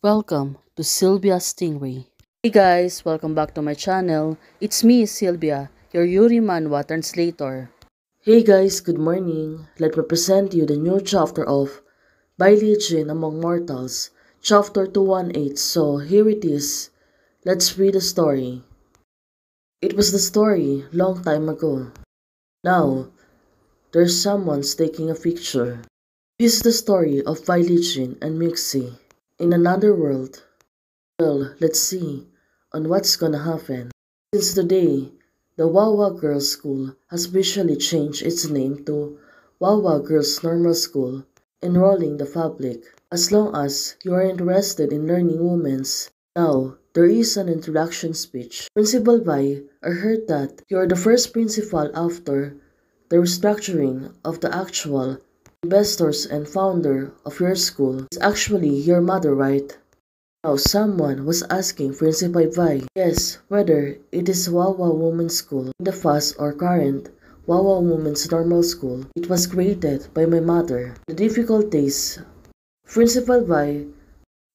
Welcome to Sylvia Stingray. Hey guys, welcome back to my channel. It's me, Sylvia, your Yuri Manhwa translator. Hey guys, good morning. Let me present you the new chapter of Bailey Jin Among Mortals, chapter 218. So here it is. Let's read the story. It was the story long time ago. Now, there's someone's taking a picture. This is the story of Bailey Jin and Mixie in another world. Well, let's see on what's gonna happen. Since today, the Wawa Girls School has officially changed its name to Wawa Girls Normal School, enrolling the public. As long as you are interested in learning women's. Now, there is an introduction speech. Principal Bai, I heard that you are the first principal after the restructuring of the actual investors and founder of your school. It's actually your mother, right? Now someone was asking Principal Bai, yes, whether it is Wawa Women's School in the past or current Wawa Women's Normal School. It was created by my mother. The difficulties. Principal Bai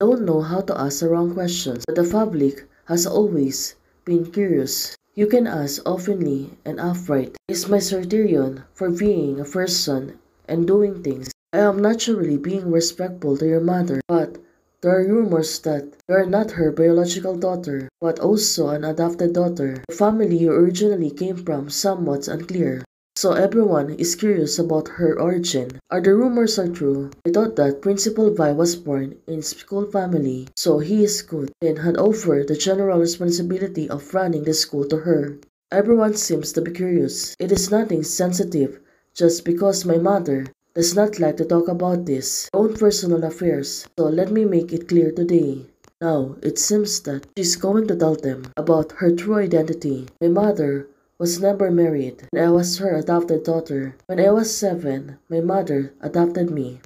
don't know how to ask the wrong questions, but the public has always been curious. You can ask openly and upright. Is my criterion for being a person and doing things. I am naturally being respectful to your mother, but there are rumors that you are not her biological daughter, but also an adopted daughter. The family you originally came from somewhat unclear, so everyone is curious about her origin. Are the rumors are true? I thought that Principal Vi was born in school family, so he is good, then had over the general responsibility of running the school to her. Everyone seems to be curious. It is nothing sensitive, just because my mother does not like to talk about this, her own personal affairs, so let me make it clear today. Now, it seems that she's going to tell them about her true identity. My mother was never married, and I was her adopted daughter. When I was 7, my mother adopted me.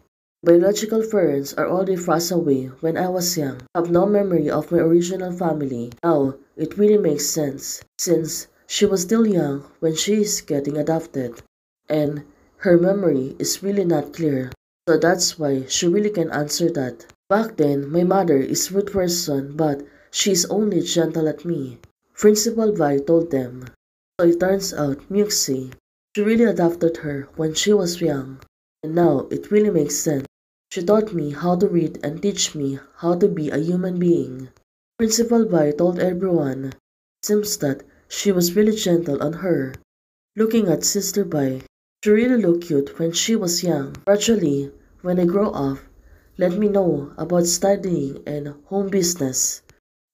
Biological parents are already passed away when I was young. I have no memory of my original family. Now, it really makes sense, since she was still young when she is getting adopted. And her memory is really not clear, so that's why she really can answer that. Back then, my mother is rude person, but she is only gentle at me. Principal Vi told them. So it turns out Muxie, she really adopted her when she was young, and now it really makes sense. She taught me how to read and teach me how to be a human being. Principal Vi told everyone. It seems that she was really gentle on her. Looking at Sister Bai, she really looked cute when she was young. Gradually, when I grow up, let me know about studying and home business.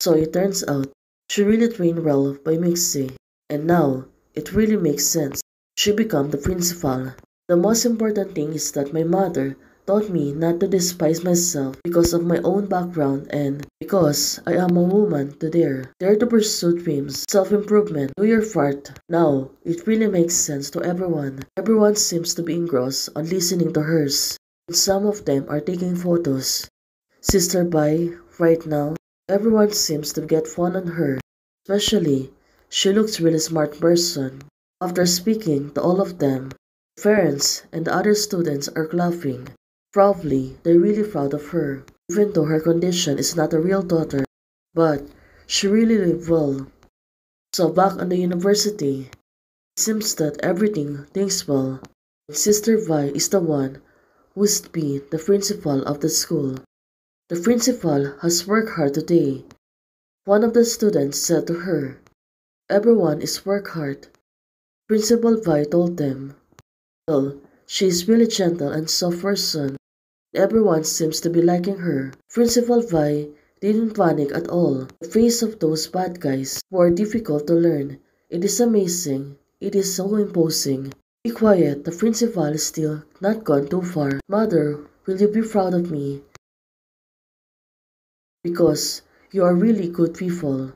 So it turns out, she really trained well by Mixie. And now, it really makes sense. She became the principal. The most important thing is that my mother taught me not to despise myself because of my own background and because I am a woman to dare to pursue dreams, self-improvement, do your part. Now, it really makes sense to everyone. Everyone seems to be engrossed on listening to hers. And some of them are taking photos. Sister Bai, right now, everyone seems to get fun on her, especially she looks really smart person. After speaking to all of them, parents and the other students are clapping. Probably they're really proud of her, even though her condition is not a real daughter, but she really lived well. So back on the university, it seems that everything thinks well. And Sister Vi is the one who is to be the principal of the school. The principal has worked hard today. One of the students said to her, everyone is work hard. Principal Vi told them. Well, she is really gentle and soft person. Everyone seems to be liking her. Principal Vi didn't panic at all. The face of those bad guys were difficult to learn. It is amazing. It is so imposing. Be quiet, the principal is still not gone too far. Mother, will you be proud of me? Because you are really good people.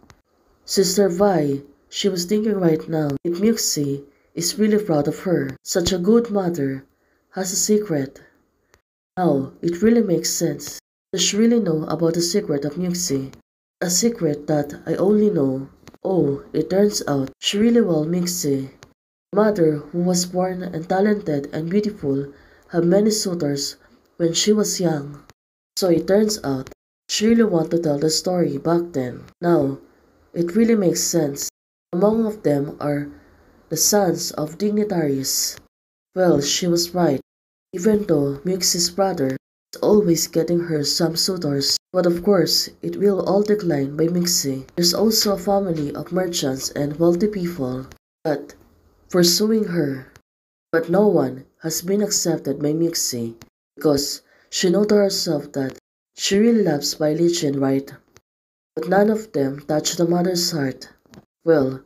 Sister Vi, she was thinking right now, if Muxie is really proud of her. Such a good mother has a secret. Now, it really makes sense. Does she really know about the secret of Muxie? A secret that I only know. Oh, it turns out she really well Muxie. Mother, who was born and talented and beautiful, had many suitors when she was young. So it turns out She really wanted to tell the story back then. Now, it really makes sense. Among of them are the sons of dignitaries. Well, she was right. Even though Mixie's brother is always getting her some suitors, but of course, it will all decline by Mixie. There's also a family of merchants and wealthy people that pursuing her, but no one has been accepted by Mixie because she knows to herself that she really loves Bailichin, right? But none of them touch the mother's heart. Well,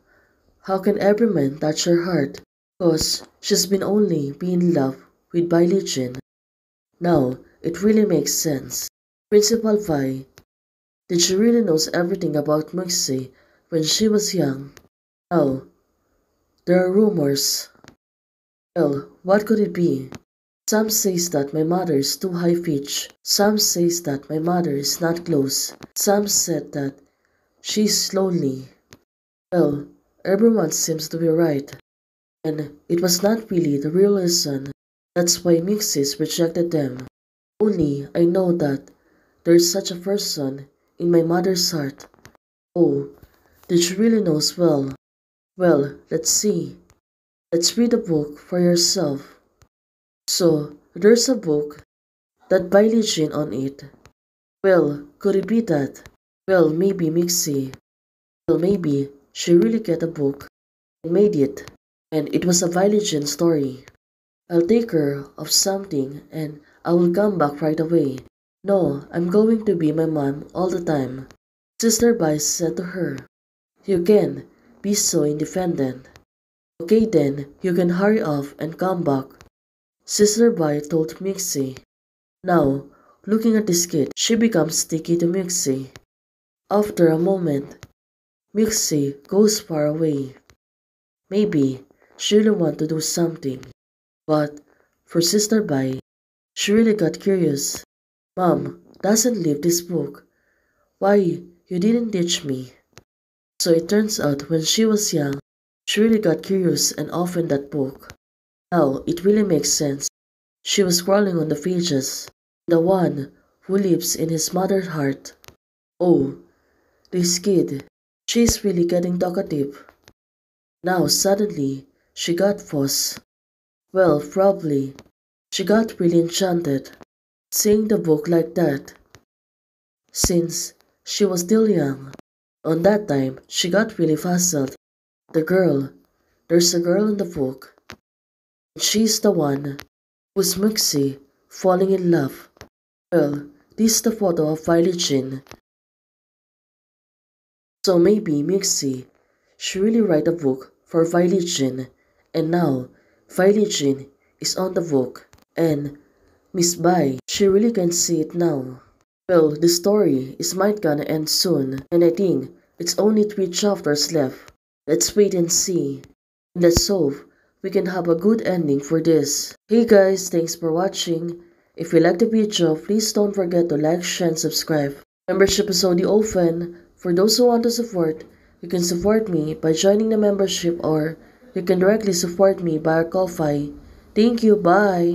how can every man touch her heart? Because she's been only be in love with Bailichin. Now, it really makes sense. Principal Vi, did she really knows everything about Mixie when she was young? Now, there are rumors. Well, what could it be? Some says that my mother is too high pitch. Some says that my mother is not close. Some said that she's lonely. Well, everyone seems to be right. And it was not really the real reason. That's why Mixis rejected them. Only I know that there is such a person in my mother's heart. Oh, did she really knows well? Well, let's see. Let's read the book for yourself. So, there's a book that by Lijin on it. Well, could it be that? Well, maybe Mixie. Well, maybe she really get a book and made it. And it was a Violet story. I'll take her of something and I will come back right away. No, I'm going to be my mom all the time. Sister Bai said to her, you can be so independent. Okay then, you can hurry off and come back. Sister Bai told Mixie. Now, looking at this kid, she becomes sticky to Mixie. After a moment, Mixie goes far away. Maybe she really want to do something. But for Sister Bai, she really got curious. Mom doesn't leave this book. Why you didn't teach me? So it turns out when she was young, she really got curious and opened that book. Now it really makes sense. She was scrolling on the pages. The one who lives in his mother's heart. Oh, this kid. She's really getting talkative. Now suddenly, she got fuss. Well, probably, she got really enchanted, seeing the book like that. Since she was still young, on that time, she got really fuzzled. There's a girl in the book. She's the one who's Mixie falling in love. Well, this is the photo of Violet. So maybe Mixie, she really write a book for Violet, and now Violet is on the book, and Miss Bai, she really can see it now. Well, the story is might gonna end soon, and I think it's only 3 chapters left. Let's wait and see. And let's hope we can have a good ending for this. Hey guys, thanks for watching. If you like the video, please don't forget to like, share, and subscribe. Membership is only open. For those who want to support, you can support me by joining the membership or you can directly support me via Ko-Fi. Thank you, bye!